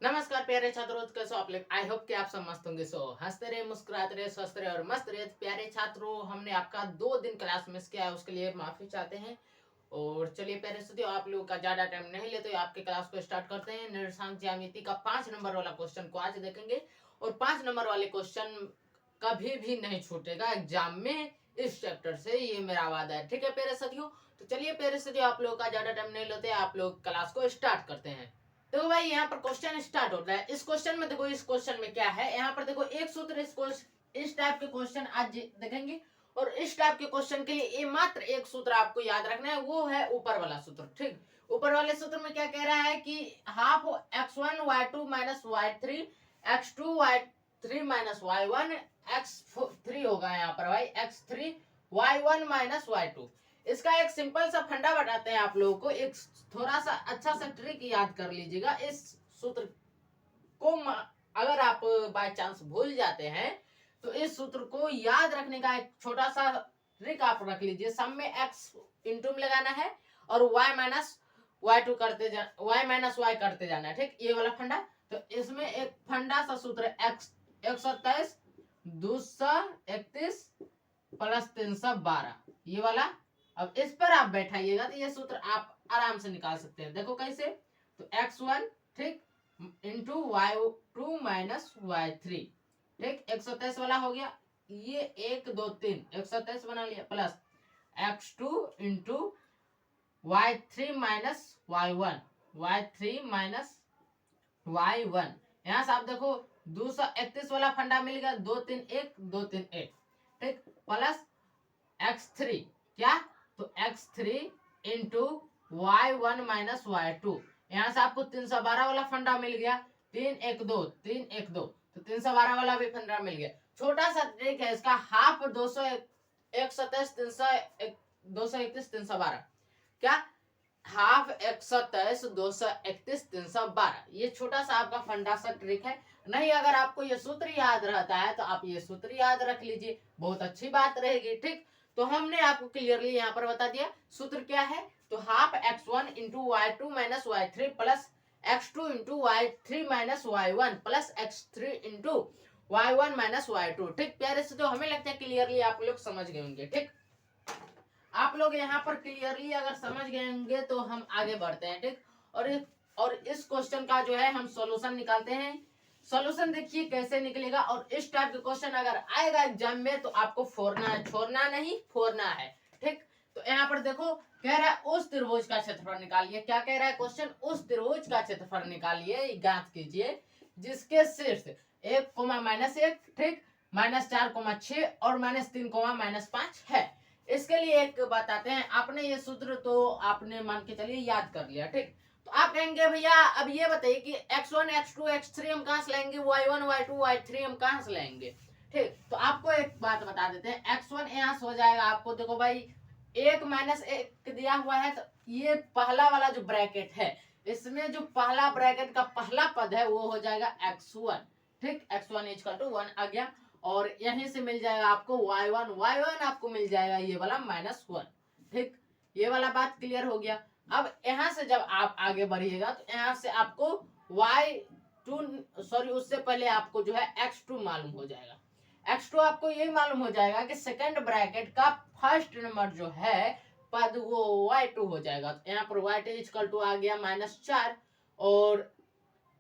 नमस्कार प्यारे छात्रों, कैसे हो आप लोग। आई होप कि आप सब मस्त होंगे। हंसते रहे, मुस्कुराते रहे, स्वस्थ रहे और मस्त रहे। प्यारे छात्रों, हमने आपका 2 दिन क्लास मिस किया है, उसके लिए माफी चाहते हैं। और चलिए प्यारे साथियों, आप लोगों का ज्यादा टाइम नहीं लेते हुए आपके क्लास को स्टार्ट करते हैं। निर्देशांक ज्यामिति का 5 नंबर वाला क्वेश्चन को आज देखेंगे। और 5 नंबर वाले क्वेश्चन कभी भी नहीं छूटेगा एग्जाम में इस चैप्टर से, ये मेरा वादा है। ठीक है प्यारे साथियों, तो चलिए प्यारे साथियों, आप लोगों का ज्यादा टाइम नहीं लेते, आप लोग क्लास को स्टार्ट करते हैं। तो भाई यहाँ पर क्वेश्चन स्टार्ट होता है। इस क्वेश्चन में देखो, इस क्वेश्चन में क्या है, यहाँ पर देखो एक सूत्र। इस टाइप के क्वेश्चन आज देखेंगे। और इस टाइप के क्वेश्चन के लिए ये मात्र एक सूत्र आपको याद रखना है, वो है ऊपर वाला सूत्र। ठीक, ऊपर वाले सूत्र में क्या कह रहा है कि half x1 y2 minus y3 x2 y3 minus y1 x3 होगा यहाँ पर भाई x3 y1 माइनस y2। इसका एक सिंपल सा फंडा बताते हैं आप लोगों को। एक थोड़ा सा अच्छा सा ट्रिक याद कर लीजिएगा। इस सूत्र को अगर आप बाय चांस भूल जाते हैं तो इस सूत्र को याद रखने का एक छोटा सा ट्रिक आप रख लीजिए। सम में x इंटू में लगाना है और y माइनस y2 करते y माइनस y करते जाना है। ठीक, ये वाला फंडा। तो इसमें एक फंडा सा सूत्र x 127 231 प्लस 312, ये वाला। अब इस पर आप बैठाइएगा तो ये सूत्र आप आराम से निकाल सकते हैं। देखो कैसे, तो x1 ठीक इंटू y2 माइनस y3 ठीक 123 वाला हो गया। ये 1 2 3 123 बना लिया, plus x2 into y3 minus y1 y3 minus y1। यहाँ से आप देखो 231 वाला फंडा मिल गया, 2 3 1 2 3 1 ठीक, प्लस x3 क्या, तो x3 into y1 minus y2। यहाँ से आपको 312 वाला फंडा मिल गया, 3 1 2 3 1 2, तो 312 वाला भी फंडा मिल गया। छोटा सा ट्रिक है इसका, हाफ 227 231 312 क्या, हाफ 127 231 312। ये छोटा सा आपका फंडा सा ट्रिक है। नहीं, अगर आपको ये सूत्र याद रहता है तो आप ये सूत्र याद रख लीजिए, बहुत अच्छी बात रहेगी। ठीक, तो हमने आपको क्लियरली यहाँ पर बता दिया सूत्र क्या है। तो half x1 into y2 minus y3 plus x2 into y3 minus y1 plus x3 into y1 minus y2। ठीक प्यारे से, तो हमें लगता है क्लियरली आप लोग समझ गए होंगे। ठीक, आप लोग यहाँ पर क्लियरली अगर समझ गए होंगे तो हम आगे बढ़ते हैं। ठीक, और इस क्वेश्चन का जो है हम सॉल्यूशन निकालते हैं। सॉल्यूशन देखिए कैसे निकलेगा। और इस टाइप के क्वेश्चन अगर आएगा एग्जाम में तो आपको फोड़ना है, छोड़ना नहीं, फोड़ना है। ठीक, तो यहाँ पर देखो कह रहा है उस त्रिभुज का क्षेत्रफल निकालिए। क्या कह रहा है क्वेश्चन, उस त्रिभुज का क्षेत्रफल निकालिए, ज्ञात कीजिए जिसके शीर्ष 1 ठीक -4 6 और -3 -5 है। इसके लिए एक बताते हैं। आपने ये सूत्र तो आपने मान के चलिए याद कर लिया। ठीक, तो आप कहेंगे भैया अब ये बताइए कि x1 x2 x3 हम कहां से लाएंगे, y1 y2 y3 हम कहां से लाएंगे। ठीक, तो आपको एक बात बता देते हैं। x1 यहाँ से हो जाएगा आपको, देखो भाई 1 - 1 दिया हुआ है, तो ये पहला वाला जो ब्रैकेट है इसमें जो पहला ब्रैकेट का पहला पद है वो हो जाएगा x1। ठीक, x1 = 1 आ गया। और यहीं से मिल जाएगा आपको y1 आपको मिल जाएगा ये वाला -1। ठीक, ये वाला बात क्लियर हो गया। अब यहां से जब आप आगे बढ़िएगा तो यहां से आपको उससे पहले आपको जो है x2 मालूम हो जाएगा। x2 आपको यही मालूम हो जाएगा कि सेकंड ब्रैकेट का फर्स्ट नंबर जो है पद वो y2 हो जाएगा। तो यहाँ पर y2 = आ गया -4 और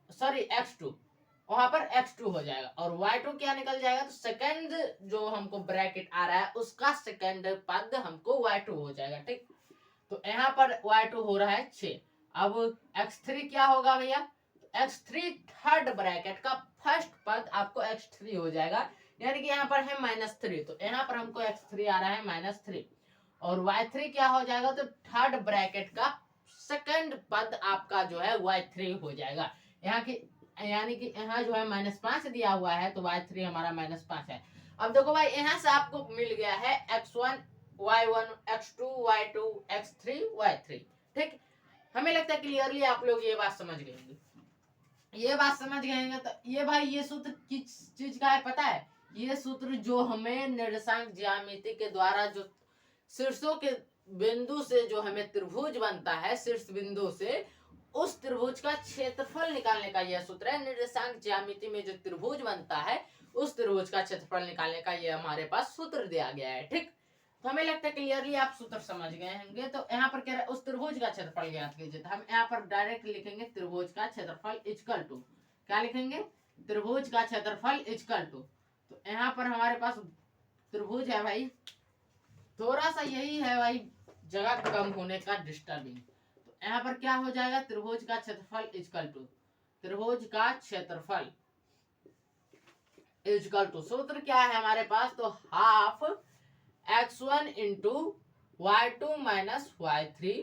x2, वहां पर x2 हो जाएगा और y2 क्या निकल जाएगा, तो सेकंड जो हमको ब्रैकेट आ रहा है उसका सेकंड पद हमको y2 हो जाएगा। ठीक, तो यहाँ पर y2 हो रहा है 6। अब x3 क्या होगा भैया, x3 थर्ड ब्रैकेट का फर्स्ट पद आपको x3 हो जाएगा, यानी कि यहाँ पर है -3, तो यहाँ पर हमको x3 आ रहा है -3। और y3 क्या हो जाएगा, तो थर्ड ब्रैकेट का सेकंड पद आपका जो है y3 हो जाएगा। यहाँ की यानी कि यहाँ जो है -5 दिया हुआ है तो y3 हमारा -5 है। अब देखो भाई यहाँ से आपको मिल गया है x1 y1 x2 y2 x3 y3। ठीक, हमें लगता है क्लियरली आप लोग ये बात समझ गए होंगे। ये बात समझ गए होंगे तो ये भाई ये सूत्र किस चीज का है पता है, ये सूत्र जो हमें निर्देशांक ज्यामिति के द्वारा जो शीर्षों के बिंदु से जो हमें त्रिभुज बनता है, शीर्ष बिंदु से उस त्रिभुज का क्षेत्रफल निकालने का यह सूत्र है। निर्देशांक ज्यामिति में जो त्रिभुज बनता है उस त्रिभुज का क्षेत्रफल निकालने का यह हमारे पास सूत्र दिया गया है। ठीक, तो हमें लगता है क्लियरली आप सूत्र समझ गए होंगे। तो यहाँ पर क्या है, उस त्रिभुज का क्षेत्रफल ज्ञात कीजिए। तो हम यहाँ पर डायरेक्ट लिखेंगे त्रिभुज का क्षेत्रफल इक्वल टू, क्या लिखेंगे, त्रिभुज का क्षेत्रफल इक्वल टू। तो यहाँ पर हमारे पास त्रिभुज है भाई, थोड़ा सा यही है भाई जगह कम होने का डिस्टर्बिंग। तो यहाँ पर क्या हो जाएगा, त्रिभुज का क्षेत्रफल इक्वल टू, त्रिभुज का क्षेत्रफल इक्वल टू, सूत्र क्या है हमारे पास, तो half x1 into y2 minus y3।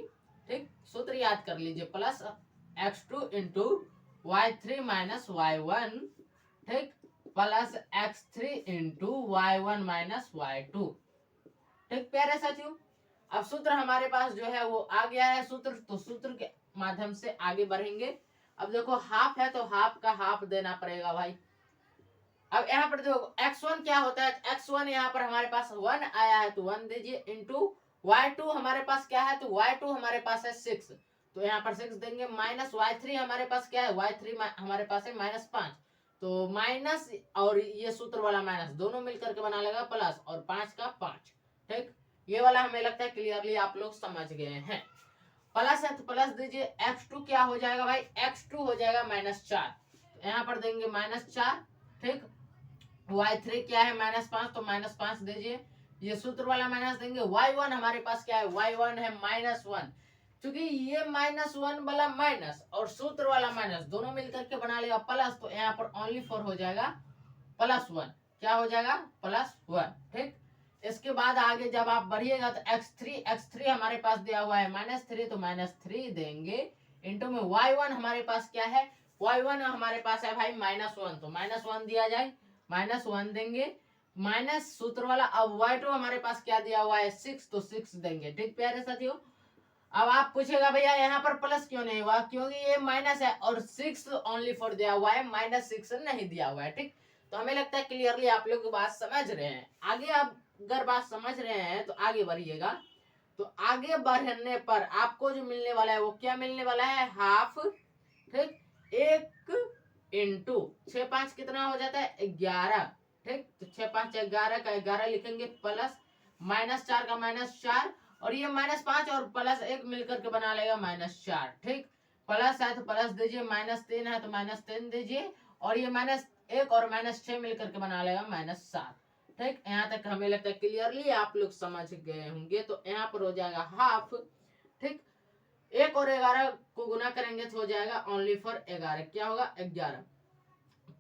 ठीक, सूत्र याद कर लीजिए, plus x2 into y3 minus y1। ठीक, plus x3 into y1 minus y2। ठीक प्यारे साथियों, अब सूत्र हमारे पास जो है वो आ गया है सूत्र, तो सूत्र के माध्यम से आगे बढ़ेंगे। अब देखो हाफ है तो हाफ का हाफ देना पड़ेगा भाई। अब यहाँ पर देखो x1 क्या होता है, x1 यहाँ पर हमारे पास 1 आया है तो 1 दीजिए, इंटू y2 हमारे पास क्या है, तो y2 हमारे पास है 6, तो यहाँ पर 6 देंगे, माइनस y3 हमारे पास क्या है, y3 हमारे पास है -5, तो माइनस और ये सूत्र वाला माइनस दोनों मिलकर के बना लेगा प्लस, और 5 का 5। ठीक, ये वाला हमें लगता है क्लियरली आप लोग समझ गए हैं। प्लस है तो प्लस दीजिए, x2 क्या हो जाएगा भाई, x2 हो जाएगा -4, तो यहाँ पर देंगे -4। ठीक, y3 क्या है -5, तो -5 दीजिए, ये सूत्र वाला माइनस देंगे। y1 हमारे पास क्या है, y1 है -1, क्योंकि ये -1 वाला माइनस और सूत्र वाला माइनस दोनों मिलकर के बना लेगा प्लस, तो यहाँ पर ओनली 4 हो जाएगा +1, क्या हो जाएगा +1। ठीक, इसके बाद आगे जब आप बढ़िएगा तो x3 हमारे पास दिया हुआ है -3, तो -3 देंगे, इंटू में y1 हमारे पास क्या है, y1 हमारे पास है भाई -1, तो -1 दिया जाए, -1 देंगे, माइनस सूत्र वाला। अब y2 हमारे पास क्या दिया हुआ है 6, तो 6 देंगे। ठीक प्यारे साथियों, अब आप पूछेगा भैया यहाँ पर प्लस क्यों नहीं हुआ, क्योंकि ये माइनस है और 6 ओनली 4 दिया हुआ है, -6 नहीं दिया हुआ है। ठीक, तो हमें लगता है क्लियरली आप लोग बात समझ रहे हैं। आगे आप अगर बात समझ रहे हैं तो आगे बढ़िएगा। तो आगे बढ़ने पर आपको जो मिलने वाला है वो क्या मिलने वाला है, हाफ। ठीक, 1 इंटू 6 5 कितना हो जाता है 11। ठीक, तो 6 5 11 का 11 लिखेंगे, प्लस -4 का -4, और ये -5 और +1 मिलकर के बना लेगा -4। ठीक, प्लस है तो प्लस दीजिए, -3 है तो -3 दीजिए, और ये -1 और -6 मिलकर के बना लेगा -7। ठीक, यहाँ तक हमें लगता है क्लियरली आप लोग समझ गए होंगे। तो यहाँ पर हो जाएगा हाफ। ठीक, 1 और 11 को गुना करेंगे तो हो जाएगा ओनली फॉर 11, क्या होगा 11,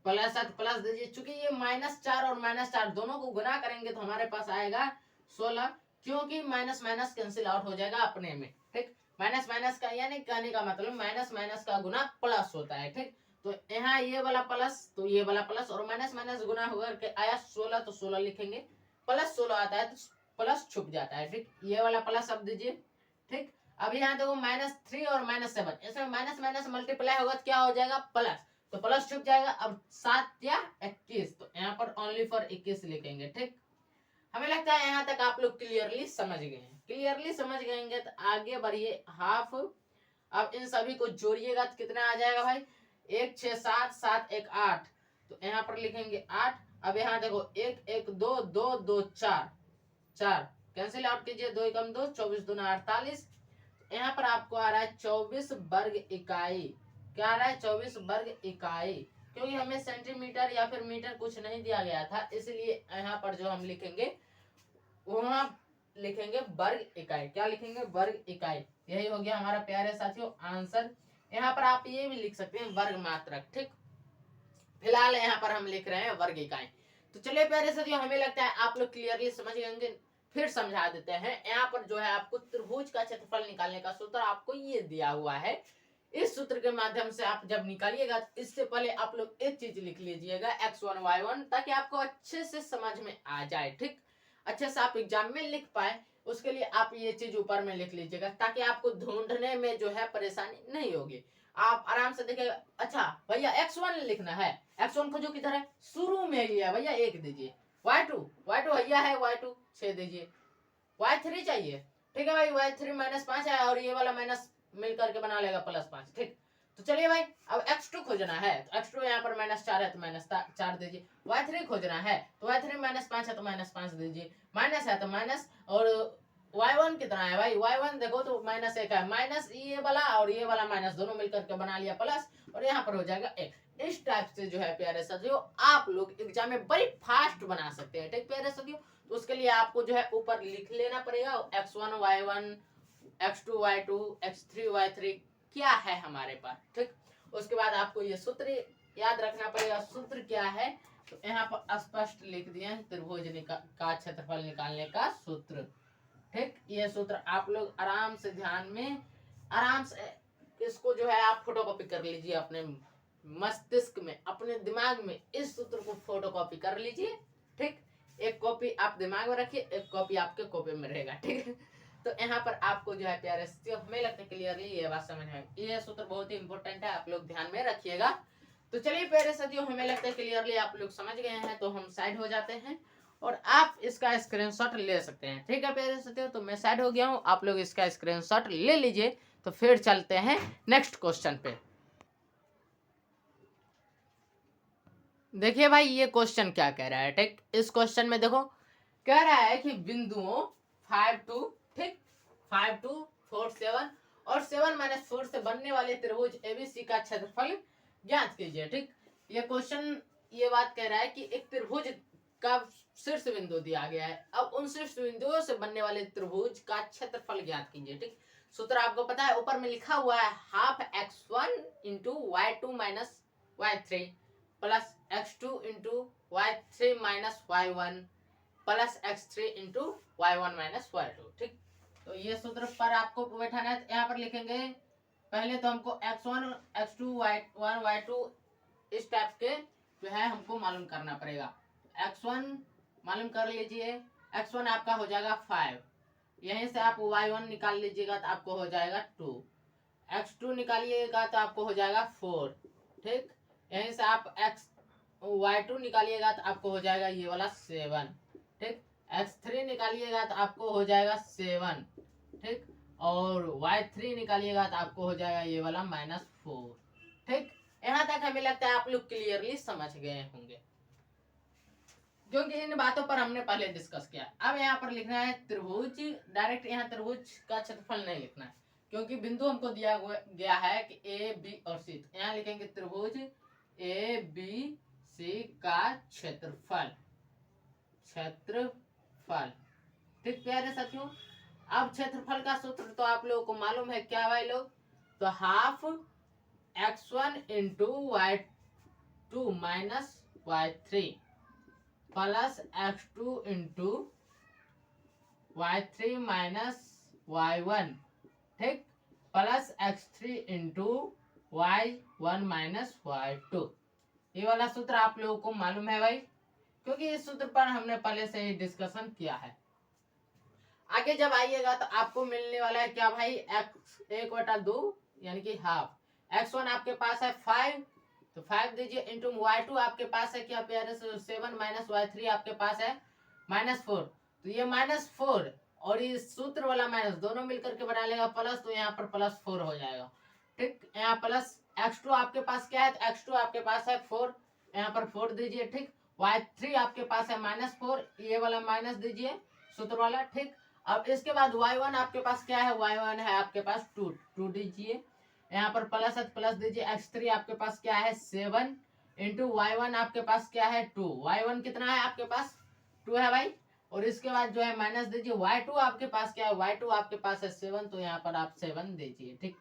प्लस है तो प्लस दीजिए, चूंकि ये -4 और -4 दोनों को गुना करेंगे तो हमारे पास आएगा 16, क्योंकि माइनस माइनस कैंसिल आउट हो जाएगा अपने में। ठीक, माइनस माइनस का यानी कहने का मतलब माइनस माइनस का गुना प्लस होता है। ठीक, तो यहाँ ये वाला प्लस तो ये वाला प्लस, और माइनस माइनस गुना होकर के आया 16, तो 16 लिखेंगे, प्लस 16 आता है तो प्लस छुप जाता है। ठीक, ये वाला प्लस अब दीजिए। ठीक, अब यहाँ देखो -3 और -7, इसमें माइनस माइनस मल्टीप्लाई होगा तो क्या हो जाएगा प्लस, तो प्लस छुप जाएगा। अब 7 या 21, तो यहाँ पर ओनली फॉर 21 लिखेंगे। ठीक, हमें लगता है यहाँ तक आप लोग क्लियरली समझ गए हैं। क्लियरली समझ गएंगे तो आगे बढ़िए, हाफ। अब इन सभी को जोड़िएगा तो कितना आ जाएगा भाई, 1 6 7 7 1 8, तो यहाँ पर लिखेंगे 8। अब यहाँ देखो 1 1 2 2 2 4 4 कैंसिल आउट कीजिए, 2 एकम 2, 24 दूना 48। यहाँ पर आपको आ रहा है 24 वर्ग इकाई, क्या आ रहा है 24 वर्ग इकाई, क्योंकि हमें सेंटीमीटर या फिर मीटर कुछ नहीं दिया गया था, इसलिए यहाँ पर जो हम लिखेंगे वहां लिखेंगे वर्ग इकाई, क्या लिखेंगे वर्ग इकाई। यही हो गया हमारा प्यारे साथियों आंसर। यहाँ पर आप ये भी लिख सकते हैं वर्ग मात्रक। ठीक, फिलहाल यहाँ पर हम लिख रहे हैं वर्ग इकाई। तो चलिए प्यारे साथियों, हमें लगता है आप लोग क्लियरली समझ गए होंगे, फिर समझा देते हैं। यहाँ पर जो है आपको त्रिभुज का क्षेत्रफल निकालने का सूत्र आपको ये दिया हुआ है। इस सूत्र के माध्यम से आप जब निकालिएगा, इससे पहले आप लोग एक चीज लिख लीजिएगा x1 y1, ताकि आपको अच्छे से समझ में आ जाए। ठीक, अच्छे से आप एग्जाम में लिख पाए, उसके लिए आप ये चीज ऊपर में लिख लीजिएगा, ताकि आपको ढूंढने में जो है परेशानी नहीं होगी, आप आराम से देखिएगा। अच्छा भैया x1 लिखना है, x1 खोजो किधर है, शुरू में ही है भैया, 1 दीजिए। y2 भैया है, y2 6 दीजिए। y3 चाहिए, ठीक है भाई, y3 -5 है, और ये वाला मिलकर के बना लेगा +5। ठीक, तो चलिए भाई अब x2 खोजना है, तो x2 यहाँ पर -4 है तो -4 दीजिए। y3 खोजना है तो y3 -5 है तो -5 दीजिए, माइनस है तो माइनस, और y1 कितना है भाई, y1 देखो तो -1 है, माइनस ये वाला और ये वाला माइनस दोनों मिलकर के बना लिया प्लस, और यहाँ पर हो जाएगा 1। इस टाइप से जो है प्यारे साथियों आप लोग एग्जाम में बड़ी फास्ट बना सकते हैं। ठीक प्यारे साथियों, तो उसके लिए आपको जो है ऊपर लिख लेना पड़ेगा x1 y1 x2 y2 x3 y3 क्या है हमारे पास। ठीक, उसके बाद आपको ये सूत्र याद रखना पड़ेगा। सूत्र क्या है, तो यहाँ पर स्पष्ट लिख दिए त्रिभुज का क्षेत्रफल निकालने का सूत्र। ठीक, ये सूत्र आप लोग आराम से ध्यान में आराम से इसको जो है आप फोटोकॉपी कर लीजिए अपने मस्तिष्क में, अपने दिमाग में इस सूत्र को फोटोकॉपी कर लीजिए। ठीक, एक कॉपी आप दिमाग में रखिए, एक कॉपी आपके कॉपी में रहेगा। ठीक है, तो यहाँ पर आपको जो है प्यारे हमें लगता है क्लियरली ये बात समझ में, ये सूत्र बहुत ही इंपॉर्टेंट है, आप लोग ध्यान में रखिएगा। तो चलिए प्यारे साथियों हमें लगता है क्लियरली आप लोग समझ गए हैं, तो हम साइड हो जाते हैं और आप इसका स्क्रीनशॉट ले सकते हैं। ठीक है प्यारे साथियों, तो मैं साइड हो गया हूँ, आप लोग इसका स्क्रीनशॉट ले लीजिए। तो फिर चलते हैं नेक्स्ट क्वेश्चन पे। देखिए भाई ये क्वेश्चन क्या कह रहा है। ठीक, इस क्वेश्चन में देखो कह रहा है कि बिंदुओं 5 2 ठीक 5 2 4 7 और 7 - 4 से बनने वाले त्रिभुज एबीसी का क्षेत्रफल ज्ञात कीजिए। ठीक, ये क्वेश्चन ये बात कह रहा है कि एक त्रिभुज का शीर्ष बिंदु दिया गया है, अब उन शीर्ष बिंदुओं से बनने वाले त्रिभुज का क्षेत्रफल ज्ञात कीजिए। ठीक, सूत्र आपको पता है, ऊपर में लिखा हुआ है half x1 into y2 minus y3 plus x2 into y3 minus y1 plus x3 into y1 minus y2। ठीक, तो ये सूत्र पर आपको बैठाना है, यहाँ पर लिखेंगे पहले तो हमको x1 x2 y1 y2 इस टाइप के जो है हमको मालूम करना पड़ेगा। x1 मालूम कर लीजिए, x1 आपका हो जाएगा 5, यहीं से आप y1 निकाल लीजिएगा तो आपको हो जाएगा 2, x2 निकालिएगा तो आपको हो जाएगा 4। ठीक, यहीं से आप y2 निकालिएगा तो आपको हो जाएगा ये वाला 7। ठीक, x3 निकालिएगा तो आपको हो जाएगा 7। ठीक, और y3 निकालिएगा तो आपको हो जाएगा ये वाला -4। ठीक, यहाँ तक हमें लगता है आप लोग क्लियरली समझ गए होंगे, क्योंकि इन बातों पर हमने पहले डिस्कस किया। अब यहाँ पर लिखना है त्रिभुज, डायरेक्ट यहाँ त्रिभुज का क्षेत्रफल नहीं लिखना है, क्योंकि बिंदु हमको दिया गया है कि ए बी और सी, तो यहाँ लिखेंगे त्रिभुज ए बी सी का क्षेत्रफल। ठीक प्यारे साथियों, अब क्षेत्रफल का सूत्र तो आप लोगों को मालूम है क्या भाई लोग, तो half x1 into y2 minus y3 plus x2 into y3 minus y1 ठीक plus x3 into y1 minus y2। ये वाला सूत्र आप लोगों को मालूम है भाई, क्योंकि इस सूत्र पर हमने पहले से ही डिस्कशन किया है। आगे जब आइएगा तो आपको मिलने वाला है क्या भाई, x1/2 यानी कि हाफ। x1 आपके पास है 5, तो 5 दीजिए इंटू y2 आपके पास है क्या प्यारे से 7 माइनस y3 आपके पास है -4, तो ये -4 और ये सूत्र वाला माइनस दोनों मिलकर के बना लेगा प्लस, तो यहाँ पर +4 हो जाएगा। ठीक, यहाँ प्लस x2 आपके पास क्या है, तो x2 आपके पास है 4, यहाँ पर 4 दीजिए। ठीक, y3 आपके पास है -4, ये वाला माइनस दीजिए सूत्र वाला। ठीक, अब इसके बाद y1 आपके पास क्या है, y1 है आपके पास 2 दीजिए, यहाँ पर प्लस है प्लस दीजिए। x3 आपके पास क्या है 7 इंटू y1 आपके पास क्या है 2, y1 कितना है आपके पास 2 है भाई, और इसके बाद जो है माइनस दीजिए। y2 आपके पास क्या है, y2 आपके पास है 7, तो यहाँ पर आप 7 दीजिए। ठीक,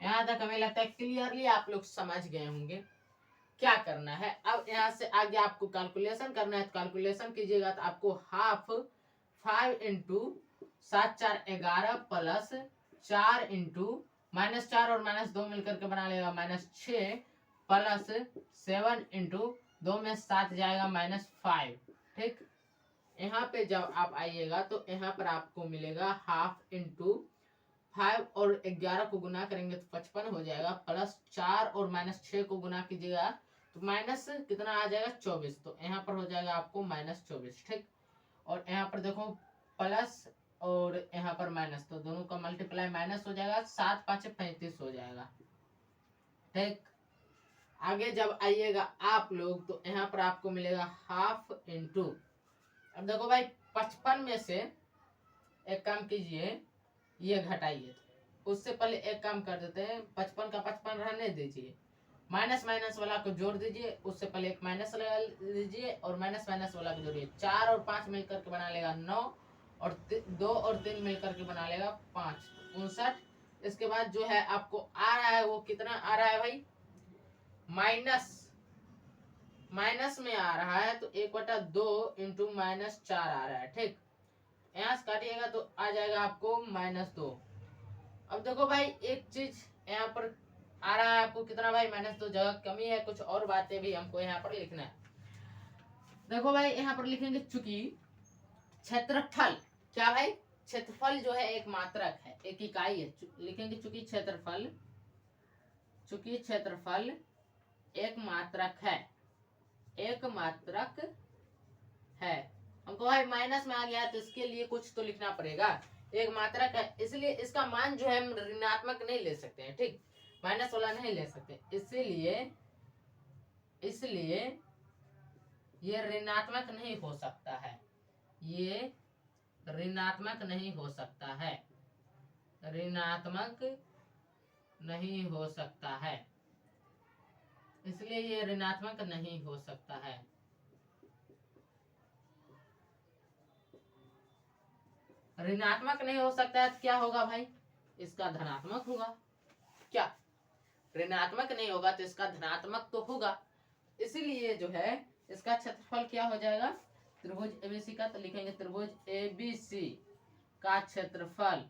यहाँ तक हमें लगता है क्लियरली आप लोग समझ गए होंगे क्या करना है। अब यहाँ से आगे आपको कैलकुलेशन करना है, तो कैलकुलेशन कीजिएगा तो आपको हाफ 5 इंटू 7 4 11 प्लस 4 इंटू -4 और -2 मिलकर के बना लेगा -6 प्लस 7 इंटू 2 में 7 जाएगा -5। ठीक, यहाँ पे जब आप आइएगा तो यहाँ पर आपको मिलेगा हाफ इंटू 5 और 11 को गुना करेंगे तो 55 हो जाएगा, प्लस 4 और -6 को गुना कीजिएगा तो माइनस कितना आ जाएगा 24, तो यहाँ पर हो जाएगा आपको -24। ठीक, और यहाँ पर देखो प्लस और यहाँ पर माइनस, तो दोनों का मल्टीप्लाई माइनस हो जाएगा, 7 5 35 हो जाएगा। ठीक, आगे जब आइएगा आप लोग तो यहाँ पर आपको मिलेगा हाफ इंटू, अब देखो भाई 55 में से एक काम कीजिए, ये घटाइए, उससे पहले एक काम कर देते हैं, 55 का 55 रहने दीजिए, माइनस माइनस वाला को जोड़ दीजिए, उससे पहले एक माइनस लगा दीजिए और माइनस माइनस वाला को जोड़िए, 4 और 5 मिलकर के बना लेगा 9 और 2 और 3 मिलकर के बना लेगा 5, 59। इसके बाद जो है आपको आ रहा है वो कितना आ रहा है भाई, माइनस में आ रहा है, तो 1/2 इंटू -4 आ रहा है। ठीक, यहाँ से काटिएगा तो आ जाएगा आपको -2। अब देखो भाई एक चीज यहाँ पर आ रहा है आपको कितना भाई, -2, जगह कमी है, कुछ और बातें भी हमको यहाँ पर लिखना है। देखो भाई यहाँ पर लिखेंगे चूंकि क्षेत्रफल, क्या भाई, क्षेत्रफल जो है एक मात्रक है, एक इकाई है, लिखेंगे चूंकि क्षेत्रफल एक मात्रक है, एक मात्रक है। हमको भाई माइनस में आ गया तो इसके लिए कुछ तो लिखना पड़ेगा, एक मात्रक है, इसलिए इसका मान जो है हम ऋणात्मक नहीं ले सकते हैं। ठीक, माइनस वाला नहीं ले सकते, इसलिए ये ऋणात्मक नहीं हो सकता है, ये ऋणात्मक नहीं हो सकता है, ऋणात्मक नहीं हो सकता है, इसलिए ये ऋणात्मक नहीं हो सकता है। ऋणात्मक नहीं हो सकता है तो क्या होगा भाई, इसका धनात्मक होगा। क्या, ऋणात्मक नहीं होगा तो इसका धनात्मक तो होगा, इसीलिए जो है इसका क्षेत्रफल क्या हो जाएगा, त्रिभुज एबीसी का, तो लिखेंगे त्रिभुज एबीसी का क्षेत्रफल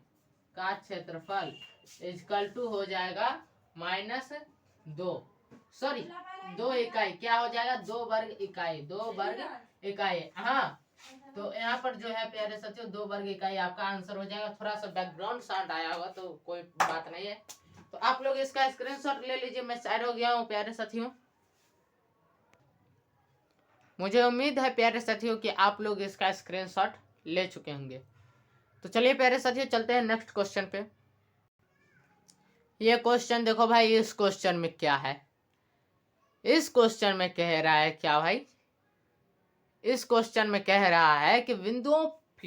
इक्वल टू हो जाएगा -2, सॉरी 2 इकाई, क्या हो जाएगा, 2 वर्ग इकाई। हाँ, तो यहाँ पर जो है प्यारे साथियों 2 वर्ग इकाई आपका आंसर हो जाएगा। थोड़ा सा बैकग्राउंड साउंड आया होगा तो कोई बात नहीं है, तो आप लोग इसका स्क्रीनशॉट ले लीजिए। मैं साइड हो गया हूँ प्यारे साथियों, मुझे उम्मीद है प्यारे साथियों कि आप लोग इसका स्क्रीनशॉट ले चुके होंगे। तो चलिए प्यारे साथियों चलते हैं नेक्स्ट क्वेश्चन पे। ये क्वेश्चन देखो भाई, इस क्वेश्चन में क्या है, इस क्वेश्चन में कह रहा है क्या भाई, इस क्वेश्चन में कह रहा है कि बिंदुओं P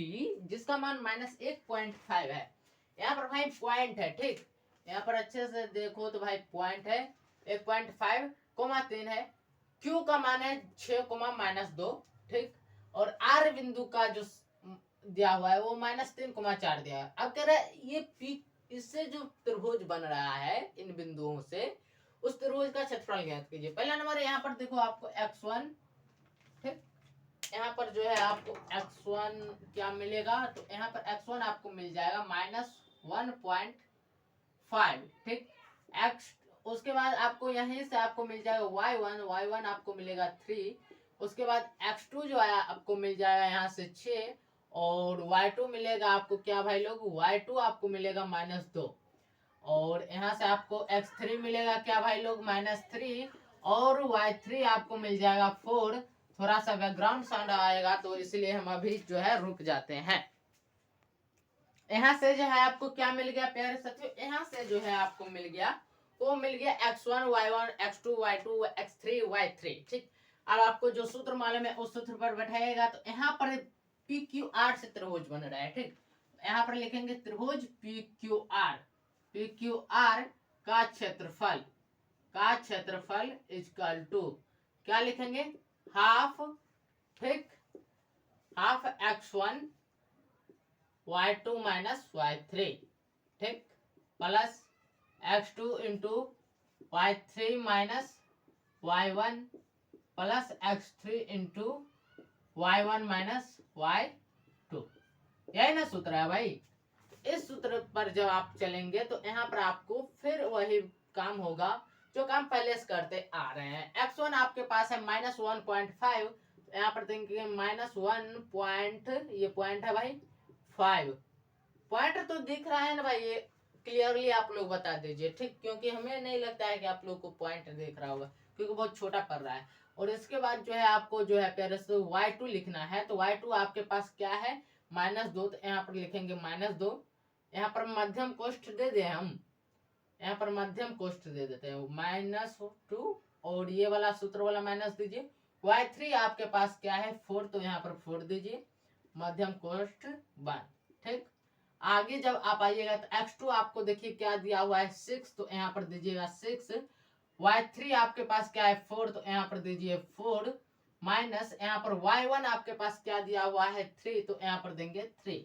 जिसका मान -1.5 है, यहाँ पर भाई पॉइंट है। ठीक, यहाँ पर अच्छे से देखो तो भाई पॉइंट है, 1.5, 3 है, Q का मान है 6, -2। ठीक, और R बिंदु का जो दिया हुआ है वो -3, 4 दिया है। अब कह रहा है ये P, इससे जो त्रिभुज बन रहा है इन बिंदुओं से, उस त्रिभुज का क्षेत्रफल ज्ञात कीजिए। पहला नंबर यहाँ पर देखो आपको x1, ठीक, यहाँ पर जो है आपको x1 क्या मिलेगा, तो यहाँ पर x1 आपको मिल जाएगा -1.5। ठीक, x, उसके बाद आपको यहीं से आपको मिल जाएगा y1 आपको मिलेगा 3, उसके बाद x2 जो है आपको मिल जाएगा यहाँ से 6, और y2 मिलेगा आपको क्या भाई लोग, y2 आपको मिलेगा -2, और यहाँ से आपको x3 मिलेगा क्या भाई लोग, -3, और y3 आपको मिल जाएगा 4। थोड़ा सा बैकग्राउंड साउंड आएगा तो इसलिए हम अभी जो है रुक जाते हैं। यहाँ से जो है आपको क्या मिल गया प्यारे साथियों, यहाँ से जो है आपको मिल गया, वो मिल गया x1 y1 x2 y2 x3 y3। ठीक, अब आपको जो सूत्र मालूम है उस सूत्र पर बैठाइएगा, तो यहाँ पर PQR से त्रिभुज बन रहा है। ठीक, यहाँ पर लिखेंगे त्रिभुज PQR का क्षेत्रफल इक्वल टू क्या लिखेंगे, हाफ, ठीक, हाफ x1 y2 y3, ठीक, plus x2 into y3 y1 plus x3 into y1 y2। यही ना सूत्र है भाई। इस सूत्र पर जब आप चलेंगे तो यहाँ पर आपको फिर वही काम होगा जो काम पहले से करते आ रहे हैं। x1 आपके पास है -1.5, यहाँ पर देखेंगे -1 ये पॉइंट है भाई 5, पॉइंट तो दिख रहा है ना भाई, ये क्लियरली आप लोग बता दीजिए। ठीक, क्योंकि हमें नहीं लगता है कि आप लोग को पॉइंट दिख रहा होगा क्योंकि बहुत छोटा पड़ रहा है। और इसके बाद जो है आपको जो है पेरेस y2 लिखना है, तो y2 आपके पास क्या है -2, तो यहाँ पर लिखेंगे -2। यहाँ पर मध्यम कोष्ठ दे दे हम, यहाँ पर मध्यम कोष्ठ दे देते हैं -2, और ये वाला सूत्र वाला माइनस दीजिए। y3 आपके पास क्या है 4, तो यहाँ पर 4 दीजिए, मध्यम कोष्ठ बंद। ठीक, आगे जब आप आइएगा तो x2 आपको देखिए क्या दिया हुआ है 6, तो यहाँ पर दीजिएगा 6। y3 आपके पास क्या है 4, तो यहाँ पर दीजिए 4, माइनस यहाँ पर y1 आपके पास क्या दिया हुआ है 3, तो यहाँ पर देंगे 3।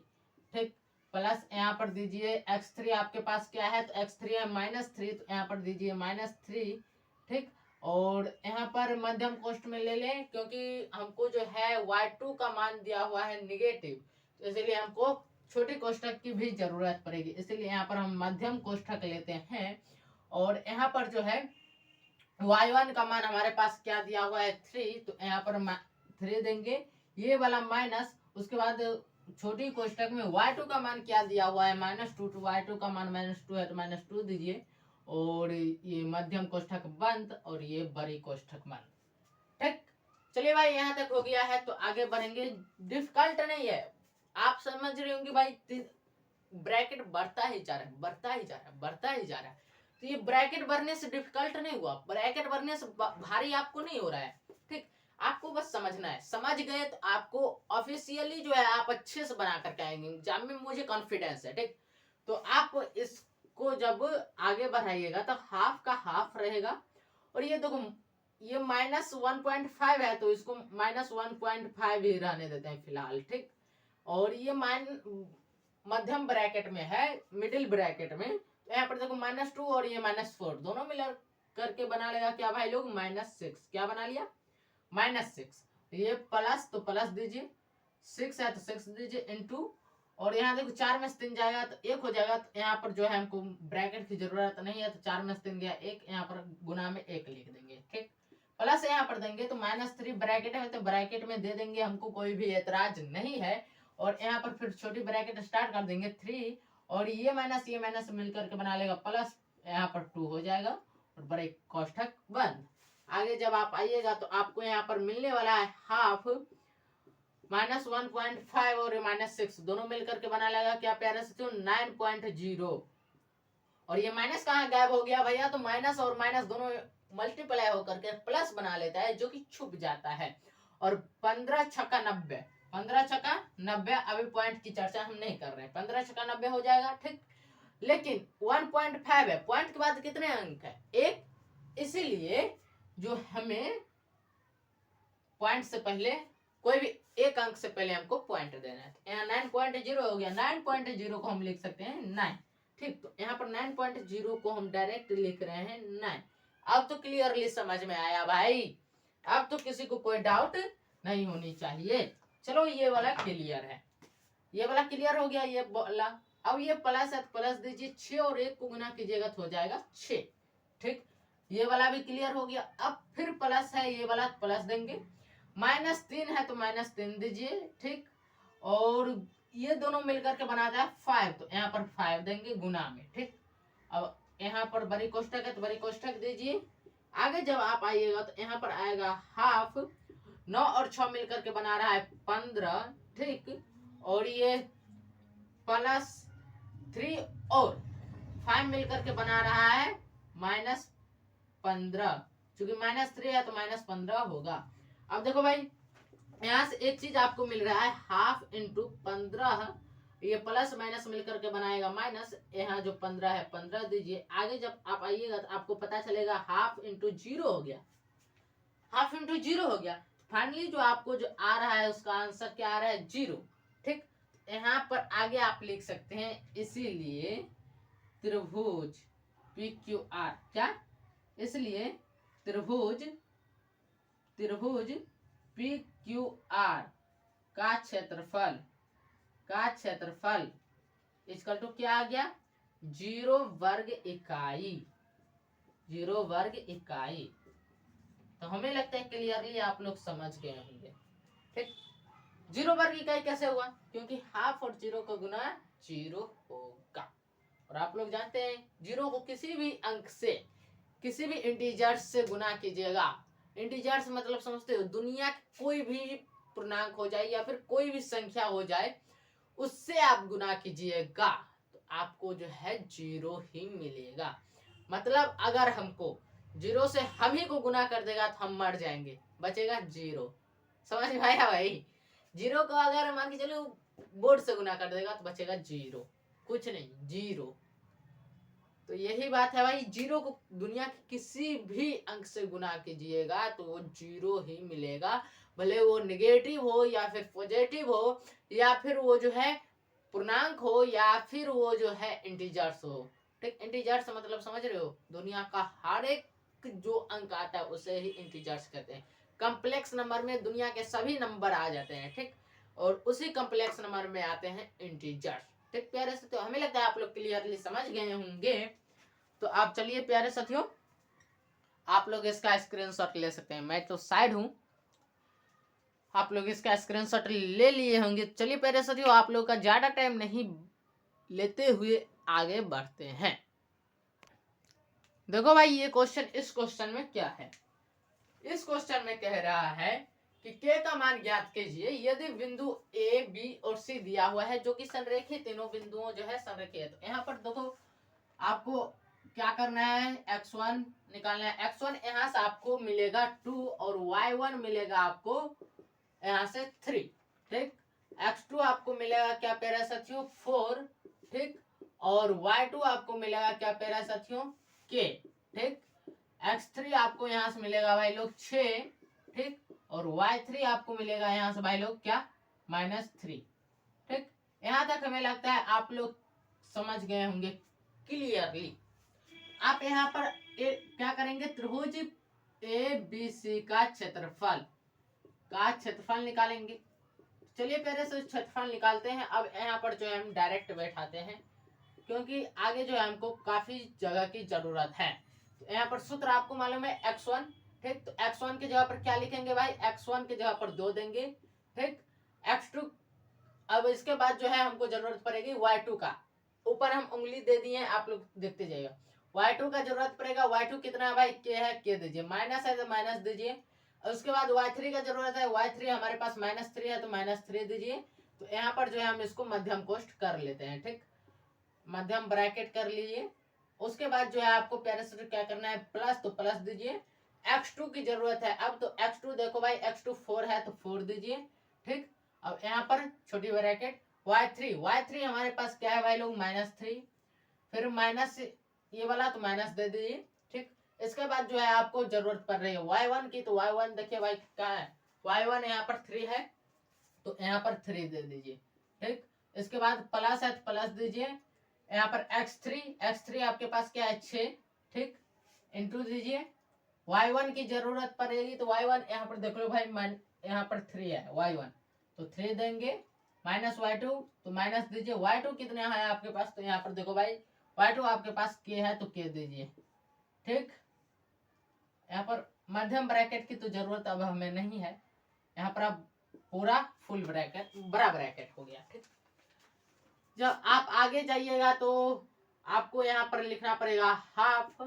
ठीक, प्लस यहाँ पर दीजिए x3 आपके पास क्या है, तो x3 है -3, तो यहाँ पर दीजिए -3। ठीक, और यहाँ पर मध्यम कोष्ठ में ले लें, क्योंकि हमको जो है y2 का मान दिया हुआ है नेगेटिव, तो इसलिए हमको छोटी कोष्ठक की भी जरूरत पड़ेगी, इसलिए यहाँ पर हम मध्यम कोष्ठक लेते हैं। और यहाँ पर जो है y1 का मान हमारे पास क्या दिया हुआ है 3, तो यहाँ पर 3 देंगे, ये वाला माइनस, उसके बाद छोटी कोष्ठक में y2 का मान क्या दिया हुआ है -2, तो y2 का मान -2 है तो -2 दीजिए, और ये मध्यम कोष्ठक बंद, और ये बड़ी कोष्ठक बंद। ठीक, चलिए भाई यहाँ तक हो गया है, तो आगे बढ़ेंगे। डिफिकल्ट नहीं है, आप समझ रहे होंगे भाई, ब्रैकेट बढ़ता ही जा रहा है, बढ़ता ही जा रहा है, बढ़ता ही जा रहा है। तो ये ब्रैकेट बढ़ने से डिफिकल्ट नहीं हुआ, ब्रैकेट बढ़ने से भारी आपको नहीं हो रहा है। ठीक, आपको बस समझना है, समझ गए तो आपको ऑफिशियली जो है आप अच्छे से बना करके आएंगे एग्जाम में, मुझे कॉन्फिडेंस है। ठीक, तो आप इसको जब आगे बढ़ाइएगा तो हाफ का हाफ रहेगा, और ये देखो ये -1.5 है, तो इसको -1.5 ही रहने देते हैं फिलहाल। ठीक, और ये मध्यम ब्रैकेट में है, मिडिल ब्रैकेट में, तो यहाँ पर देखो -2 और ये -4 दोनों मिलकर करके बना लेगा क्या भाई लोग, -6। क्या बना लिया, -6। ये प्लस, तो प्लस दीजिए, 6 है तो 6 दीजिए, इनटू, और यहाँ देखो 4 में से 3 जाएगा तो 1 हो जाएगा, तो यहाँ पर जो है हमको ब्रैकेट की जरूरत नहीं है, तो 4 में से 3 गया 1, यहाँ पर गुना में 1 लिख देंगे। ठीक, प्लस यहाँ पर देंगे तो -3 ब्रैकेट है, तो ब्रैकेट में दे देंगे, हमको कोई भी एतराज नहीं है। और यहाँ पर फिर छोटी ब्रैकेट स्टार्ट कर देंगे 3, और ये माइनस मिलकर के बना लेगा प्लस, यहाँ पर 2 हो जाएगा, और बड़े कोष्ठक बंद। आगे जब आप आइएगा तो आपको यहाँ पर मिलने वाला है हाफ, -1.5 और -6 दोनों मिलकर के बना लेगा क्या प्यारे से 9.0। और ये माइनस कहाँ गायब हो गया भैया, तो माइनस और माइनस दोनों मल्टीप्लाई होकर के प्लस बना लेता है, जो कि छुप जाता है। और 15 छक्का 90, 15 छक्का 90, अभी पॉइंट की चर्चा हम नहीं कर रहे हैं, 15 छक्का 90 हो जाएगा। ठीक, लेकिन 1.5 है, पॉइंट के बाद कितने अंक है, 1, इसीलिए जो हमें पॉइंट से पहले कोई भी एक अंक से पहले हमको पॉइंट देना है। यहाँ 9.0 हो गया, 9.0 को हम लिख सकते हैं 9। ठीक, तो यहाँ पर 9.0 को हम डायरेक्ट लिख रहे हैं 9। अब तो क्लियरली समझ में आया भाई, अब तो किसी को कोई डाउट नहीं होनी चाहिए। चलो ये वाला क्लियर है, ये वाला क्लियर हो गया, ये वाला। अब ये प्लस है, प्लस दीजिए, 6 और 1 को गुना कीजिएगा तो हो जाएगा 6। ठीक, ये वाला भी क्लियर हो गया। अब फिर प्लस है, ये वाला प्लस देंगे, -3 है तो -3 दीजिए। ठीक, और ये दोनों मिलकर के बनाता है 5, तो यहाँ पर 5 देंगे गुना में। ठीक, अब यहाँ पर बड़ी कोष्ठक है तो बड़ी कोष्ठक दीजिए। आगे जब आप आइएगा तो यहाँ पर आएगा हाफ, 9 और 6 मिलकर के बना रहा है 15। ठीक, और ये +3 और 5 मिलकर के बना रहा है -15, क्योंकि -3 है तो -15 होगा। अब देखो भाई, यहाँ से एक चीज आपको मिल रहा है, हाफ इंटू 15, ये प्लस माइनस मिलकर के बनाएगा माइनस, यहाँ जो 15 है 15 दीजिए। आगे जब आप आइएगा तो आपको पता चलेगा हाफ इंटू 0 हो गया, हाफ इंटू 0 हो गया। फाइनली जो आपको जो आ रहा है उसका आंसर क्या आ रहा है, 0। ठीक, यहाँ पर आगे आप लिख सकते हैं, इसीलिए त्रिभुज PQR, क्या, इसलिए त्रिभुज PQR का क्षेत्रफल इसका तो क्या आ गया, 0 वर्ग इकाई, 0 वर्ग इकाई। तो हमें लगता है क्लियरली आप लोग समझ गए होंगे। ठीक, 0 वर्ग इकाई कैसे हुआ, क्योंकि हाफ और 0 का गुना 0 होगा। और आप लोग जानते हैं 0 को किसी भी अंक से, किसी भी इंटीजर्स से गुना कीजिएगा। इंटीजर्स मतलब समझते हो, दुनिया कोई भी पूर्णांक हो जाए या फिर कोई भी संख्या हो जाए, उससे आप गुना कीजिएगा तो आपको जो है 0 ही मिलेगा। मतलब अगर हमको 0 से हम ही को गुना कर देगा तो हम मर जाएंगे, बचेगा 0। समझ में आया भाई? 0 को अगर मान के चलो बोर्ड से गुना कर देगा तो बचेगा 0, कुछ नहीं, 0। तो यही बात है भाई, 0 को दुनिया के किसी भी अंक से गुना कीजिएगा तो वो 0 ही मिलेगा, भले वो नेगेटिव हो या फिर पॉजिटिव हो या फिर वो जो है पूर्णांक हो या फिर वो जो है इंटीजर्स हो। ठीक, इंटीजर्स मतलब समझ रहे हो, दुनिया का हर एक जो अंक आता है उसे ही इंटीजर्स कहते हैं। कम्प्लेक्स नंबर में दुनिया के सभी नंबर आ जाते हैं, ठीक, और उसी कम्प्लेक्स नंबर में आते हैं इंटीजर्स। ठीक प्यारे साथियों, हमें लगता है आप लोग क्लियरली समझ गए होंगे। तो आप चलिए प्यारे साथियों, आप लोग इसका स्क्रीनशॉट ले सकते हैं, मैं तो साइड हूं, आप लोग इसका स्क्रीनशॉट ले लिए होंगे। चलिए प्यारे साथियों, आप लोग का ज्यादा टाइम नहीं लेते हुए आगे बढ़ते हैं। देखो भाई, ये क्वेश्चन, इस क्वेश्चन में क्या है, इस क्वेश्चन में कह रहा है कि k का मान ज्ञात कीजिए यदि बिंदु a, b और c दिया हुआ है जो कि संरेखित, तीनों बिंदुओं जो है संरेखित है। तो यहाँ पर देखो आपको क्या करना है, x1 निकालना है। x1 यहाँ से आपको मिलेगा 2 और y1 मिलेगा आपको यहाँ से 3। ठीक, x2 आपको मिलेगा क्या प्यारे साथियों, 4। ठीक, और y2 आपको मिलेगा क्या प्यारे साथियों, k। ठीक, x3 आपको यहाँ से मिलेगा भाई लोग 6। ठीक, और y3 आपको मिलेगा यहाँ से भाई लोग क्या, -3। ठीक, यहाँ तक हमें लगता है आप लोग समझ गए होंगे क्लियरली। आप यहाँ पर क्या करेंगे, त्रिभुज ABC का क्षेत्रफल निकालेंगे। चलिए पहले से क्षेत्रफल निकालते हैं। अब यहाँ पर जो है हम डायरेक्ट बैठाते हैं क्योंकि आगे जो है हमको काफी जगह की जरूरत है। तो यहाँ पर सूत्र आपको मालूम है x1। ठीक, तो x1 की जगह पर क्या लिखेंगे भाई, x1 की जगह पर 2 देंगे। ठीक, x2, अब इसके बाद जो है हमको जरूरत पड़ेगी y2 का, ऊपर हम उंगली दे दिए, आप लोग देखते जाइएगा। y2 का जरूरत पड़ेगा, y2 कितना है भाई, k है, k दीजिए, माइनस है तो माइनस दीजिए। उसके बाद y3 का जरूरत है, y3 हमारे पास -3 है तो -3 दीजिए। तो यहाँ पर जो है हम इसको मध्यम कोष्ठ कर लेते हैं। ठीक, मध्यम ब्रैकेट कर लीजिए। उसके बाद जो है आपको प्यारे से क्या करना है, प्लस, तो प्लस दीजिए। x2 की जरूरत है, अब तो x2 देखो भाई, x2 4 है तो 4 दीजिए। ठीक, अब यहाँ पर छोटी ब्रैकेट y3 हमारे पास क्या है भाई लोग, -3, फिर माइनस ये वाला तो माइनस दे दीजिए। ठीक, इसके बाद जो है आपको जरूरत पड़ रही है y1 की, तो y1 देखिए भाई क्या है, y1 यहाँ पर 3 है तो यहाँ पर 3 दे दीजिए। ठीक, इसके बाद प्लस है तो प्लस दीजिए। यहाँ पर x3 आपके पास क्या है, 6। ठीक, इंटू दीजिए। y1 की जरूरत पड़ेगी तो y1 यहाँ पर देख लो भाई, यहाँ पर 3 है y1 तो 3 देंगे। माइनस y2 तो माइनस दीजिए। y2 कितना है आपके पास, तो यहाँ पर देखो भाई y2 आपके पास k है तो k दीजिए। ठीक, यहाँ पर मध्यम ब्रैकेट की तो जरूरत अब हमें नहीं है, यहाँ पर अब पूरा फुल ब्रैकेट, बड़ा ब्रैकेट हो गया। ठीक, जब आप आगे जाइएगा तो आपको यहाँ पर लिखना पड़ेगा हाफ।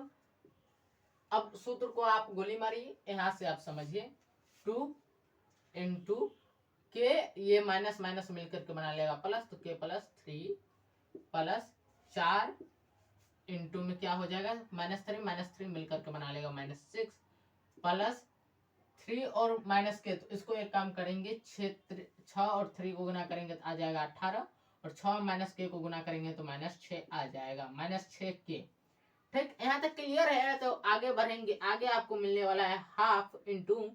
अब सूत्र को आप गोली मारिए, यहाँ से आप समझिए, 2 इंटू के, ये माइनस माइनस मिलकर के बना लेगा प्लस, तो के प्लस 3 प्लस 4 इंटू में क्या हो जाएगा, -3 मिलकर के बना लेगा -6 प्लस 3 और माइनस के, तो इसको एक काम करेंगे, 6 और 3 को गुना करेंगे तो आ जाएगा 18 और 6 माइनस के को गुना करेंगे तो -6 आ जाएगा, -6 के। ठीक, यहाँ तक क्लियर है। तो आगे बढ़ेंगे, आगे आपको मिलने वाला है हाफ इंटू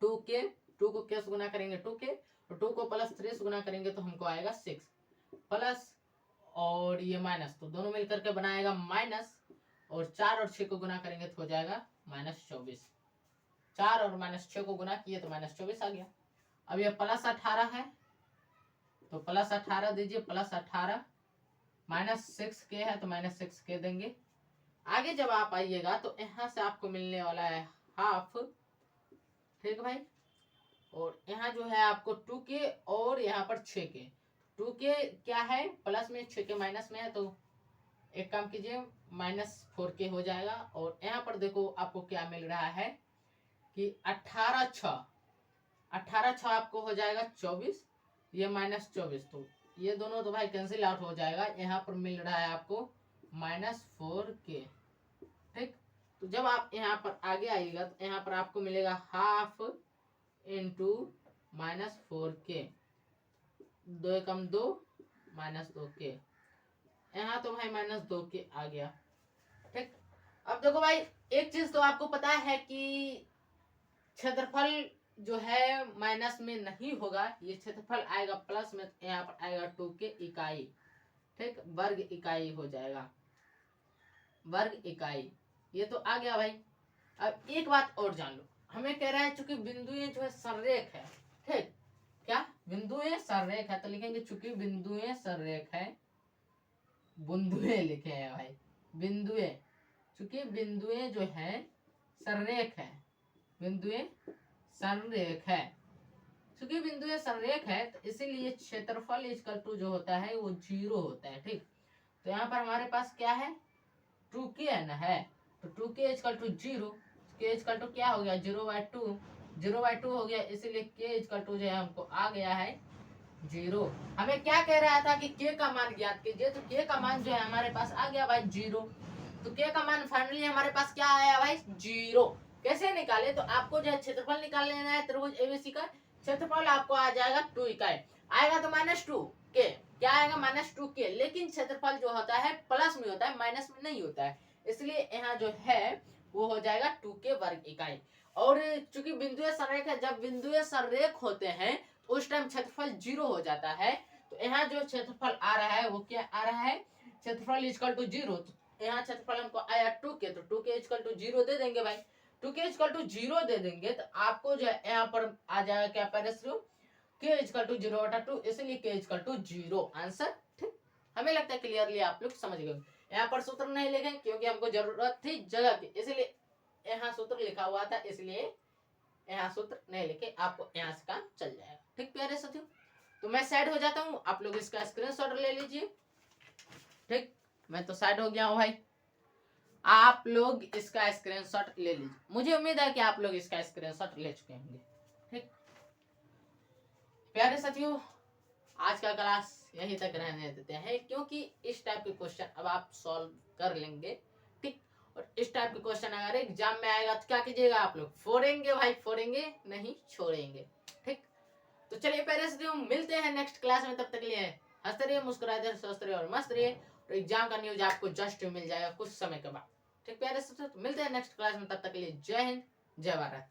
2 के, 2 को के से गुना करेंगे 2 के, और 2 को प्लस 3 से गुना करेंगे तो हमको आएगा 6 प्लस और ये माइनस, तो दोनों मिलकर के बनाएगा माइनस, और 4 और 6 को गुना करेंगे तो हो जाएगा -24। 4 और -6 को गुना किए तो -24 आ गया। अब ये प्लस 18 है तो प्लस 18 दीजिए, प्लस 18 -6 के है तो -6 के देंगे। आगे जब आप आइएगा तो यहाँ से आपको मिलने वाला है हाफ। ठीक भाई, और यहाँ जो है आपको 2 के और यहाँ पर 6 के, 2 के क्या है प्लस में, 6 के माइनस में है, तो एक काम कीजिए -4 के हो जाएगा। और यहाँ पर देखो आपको क्या मिल रहा है कि 18 6 आपको हो जाएगा 24 ये -24, तो ये दोनों तो भाई कैंसिल आउट हो जाएगा। यहाँ पर मिल रहा है आपको -4k। ठीक, तो जब आप यहाँ पर आगे आइएगा तो यहाँ पर आपको मिलेगा हाफ इंटू -4k, 2 एकम 2 -2k, यहाँ तो भाई -2k आ गया। ठीक, अब देखो भाई एक चीज तो आपको पता है कि क्षेत्रफल जो है माइनस में नहीं होगा, ये क्षेत्रफल आएगा प्लस में, यहाँ पर आएगा 2k इकाई। ठीक, वर्ग इकाई हो जाएगा, वर्ग इकाई। ये तो आ गया भाई। अब एक बात और जान लो, हमें कह रहा है चूंकि बिंदुएं जो है सररेख है। ठीक, क्या बिंदुएं सररेख है, तो लिखेंगे चूंकि बिंदुएं सररेख है, बिंदुएं लिखे हैं भाई, बिंदुएं, चूंकि बिंदुएं जो है सररेख है, बिंदुएं संरेख है, चूंकि बिंदुएं संरेख है तो इसीलिए क्षेत्रफल इक्वल टू जो होता है वो 0 होता है। ठीक, तो यहाँ पर हमारे पास क्या है 2k है, तो 2k equal to 0, k equal to क्या हो गया 0/2, 0/2 हो गया, इसीलिए k इक्वल टू जो है हमको आ गया है 0। हमें क्या कह रहा था कि k का मान ज्ञात कीजिए, तो k का मान जो है हमारे पास आ गया भाई 0, तो k का मान फाइनली हमारे पास क्या आया भाई 0। कैसे निकाले, तो आपको जो है क्षेत्रफल निकाल लेना है त्रिभुज एबीसी का। क्षेत्रफल आपको आ जाएगा 2 इकाई, आएगा तो -2k, क्या आएगा -2k, लेकिन क्षेत्रफल जो होता है प्लस में होता है, माइनस में नहीं होता है, इसलिए यहाँ जो है वो हो जाएगा 2k वर्ग इकाई। और चूंकि बिंदुएं संरेख है, जब बिंदुएं संरेख होते हैं उस टाइम क्षेत्रफल 0 हो जाता है, तो यहाँ जो क्षेत्रफल आ रहा है वो क्या आ रहा है, क्षेत्रफल इक्वल टू 0, यहाँ क्षेत्रफल हमको आया 2k, तो 2k इक्वल टू 0 दे देंगे भाई, 2k इक्वल टू 0 दे देंगे, तो आपको जो है यहाँ पर आ जाएगा क्या पैरेंट्स, k इक्वल टू 0/2, इसलिए k इक्वल टू 0 आंसर। ठीक, हमें लगता है क्लियरली आप लोग समझ गए। यहाँ पर सूत्र नहीं लिखे क्योंकि हमको जरूरत थी जगह की, इसलिए यहाँ सूत्र लिखा हुआ था, इसलिए यहाँ सूत्र नहीं लिखे, आपको यहाँ से काम चल जाएगा। ठीक प्यारे साथियों, तो मैं साइड हो जाता हूँ, आप लोग इसका स्क्रीनशॉट ले लीजिए। ठीक, मैं तो साइड हो गया हूँ भाई, आप लोग इसका स्क्रीनशॉट ले लीजिए, मुझे उम्मीद है कि आप लोग इसका स्क्रीनशॉट ले चुके होंगे। ठीक, प्यारे साथियों आज का क्लास यहीं तक रहने देते हैं, क्योंकि इस टाइप के क्वेश्चन अब आप सॉल्व कर लेंगे। ठीक, और इस टाइप के क्वेश्चन अगर एग्जाम में आएगा तो क्या कीजिएगा आप लोग, फोड़ेंगे भाई, फोड़ेंगे नहीं छोड़ेंगे। ठीक, तो चलिए प्यारे साथियों मिलते हैं नेक्स्ट क्लास में, तब तक के लिए हंसते रहिए, मुस्कुराते रहिए, स्वस्थ रहिए और मस्त रहिए, तो एग्जाम का न्यूज आपको जस्ट मिल जाएगा कुछ समय के बाद। ठीक प्यारे साथियों, मिलते हैं नेक्स्ट क्लास में, तब तक के लिए जय हिंद जय भारत।